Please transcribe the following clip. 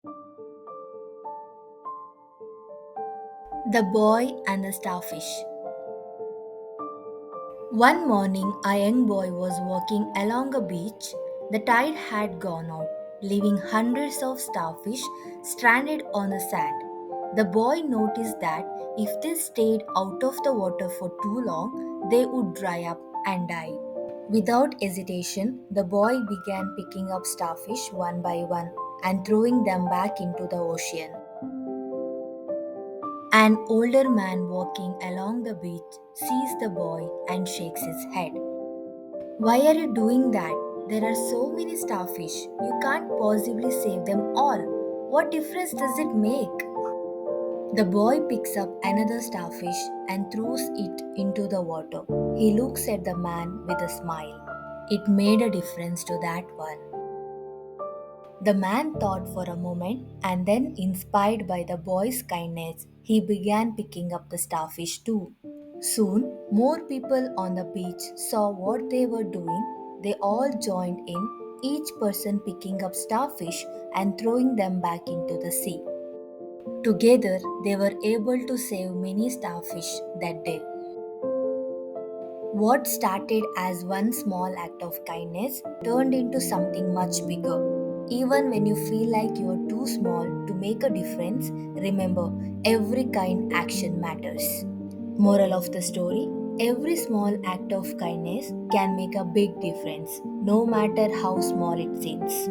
The Boy and the Starfish. One morning, a young boy was walking along a beach. The tide had gone out, leaving hundreds of starfish stranded on the sand. The boy noticed that if they stayed out of the water for too long, they would dry up and die. Without hesitation, the boy began picking up starfish one by one and throwing them back into the ocean. An older man walking along the beach sees the boy and shakes his head. Why are you doing that? There are so many starfish. You can't possibly save them all. What difference does it make? The boy picks up another starfish and throws it into the water. He looks at the man with a smile. It made a difference to that one. The man thought for a moment and then, inspired by the boy's kindness, he began picking up the starfish too. Soon, more people on the beach saw what they were doing. They all joined in, each person picking up starfish and throwing them back into the sea. Together, they were able to save many starfish that day. What started as one small act of kindness turned into something much bigger. Even when you feel like you are too small to make a difference, remember every kind action matters. Moral of the story: every small act of kindness can make a big difference, no matter how small it seems.